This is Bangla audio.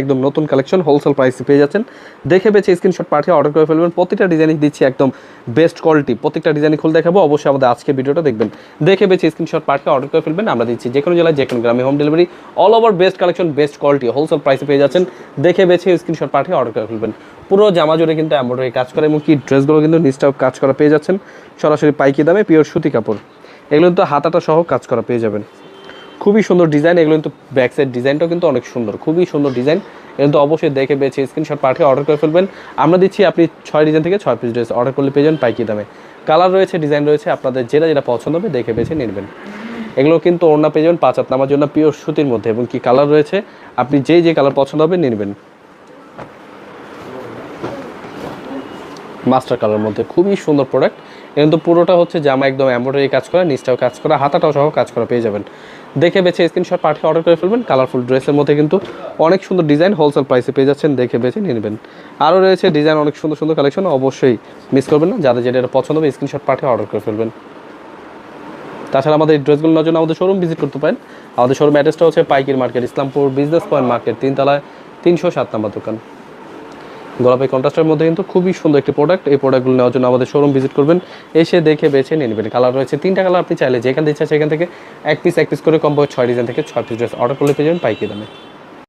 একদম নতুন কালেকশন হোলসেল প্রাইসে পেয়ে যাচ্ছেন। দেখে বেছে স্ক্রিনশট পাঠিয়ে অর্ডার করে ফেলবেন। প্রতিটা ডিজাইনই দিচ্ছি একদম বেস্ট কোয়ালিটি। প্রত্যেকটা ডিজাইনই খুলে দেখাবো, অবশ্যই আমাদের আজকে ভিডিওটা দেখবেন। দেখে বেছে স্ক্রিনশট পাঠিয়ে অর্ডার করে ফেলবেন। আমরা দিচ্ছি যে কোনো জেলায়, যে কোনো গ্রামে home delivery, all over best collection, best quality, wholesale প্রাইসে পেয়ে যাচ্ছেন। দেখে বেছে স্ক্রিনশট পাঠিয়ে অর্ডার করে ফেলবেন। পুরো জামা জুড়ে কিন্তু এমব্রয়ডারি কাজ করে এবং কি ড্রেসগুলো কিন্তু নিচটাও কাজ করা পেয়ে যাচ্ছেন সরাসরি পাইকি দামে, পিওর সুতি কাপড়। এগুলো কিন্তু হাতাটা সহ কাজ করা পেয়ে যাবেন। খুবই সুন্দর ডিজাইন, এগুলো কিন্তু ব্যাক সাইড ডিজাইনটাও কিন্তু অনেক সুন্দর, খুবই সুন্দর ডিজাইন। কিন্তু অবশ্যই দেখে বেছে স্ক্রিনশট পাঠিয়ে অর্ডার করে ফেলবেন। আমরা দিচ্ছি আপনি 6 ডিজাইন থেকে 6 পিস ড্রেস অর্ডার করলে পেয়ে যাবেন পাইকি দামে। কালার রয়েছে, ডিজাইন রয়েছে, আপনাদের যেটা যেটা পছন্দ হবে দেখে বেছে নেবেন। এগুলো কিন্তু ওড়না পেয়ে যাবেন 5 হাত নামার জন্য পিওর সুতির মধ্যে, এবং কি কালার রয়েছে, আপনি যেই যে কালার পছন্দ হবে নেবেন। মাস্টার কালার মধ্যে খুবই সুন্দর প্রোডাক্ট। কিন্তু পুরোটা হচ্ছে জামা একদম এমব্রয়ডারি কাজ করা, নিচটাও কাজ করা, হাতাটাও সহ কাজ করা পেয়ে যাবেন। দেখে বেছে স্ক্রিনশট পাঠিয়ে অর্ডার করে ফেলবেন। কালারফুল ড্রেসের মধ্যে কিন্তু অনেক সুন্দর ডিজাইন হোলসেল প্রাইসে পেয়ে যাচ্ছেন, দেখে বেছে নিয়ে নেবেন। আরও রয়েছে ডিজাইন অনেক সুন্দর সুন্দর কালেকশন, অবশ্যই মিস করবেন না। যাদের যেটা পছন্দ হবে স্ক্রিনশট পাঠিয়ে অর্ডার করে ফেলবেন। তাছাড়া আমাদের এই ড্রেসগুলোর জন্য আমাদের শোরুম ভিজিট করতে পারেন। আমাদের শোরুম অ্যাড্রেসটা হচ্ছে পাইকির market, Islampur business point market, 3 তলায় 307 নম্বর দোকান। গোলাপি কন্ট্রাস্টের মধ্যে কিন্তু খুবই সুন্দর একটি প্রোডাক্ট। এই প্রোডাক্টগুলো নেওয়ার জন্য আমাদের শোরুম ভিজিট করবেন, এসে দেখে বেছে নিয়ে নেবেন। কালার রয়েছে 3টা কালার, আপনি চাইলে যেখান থেকে ইচ্ছা সেখান থেকে এক পিস করে কম্বো 6 ডিজাইন থেকে 6 পিস ড্রেস অর্ডার করলে পেয়ে যাবেন পাইকি দামে।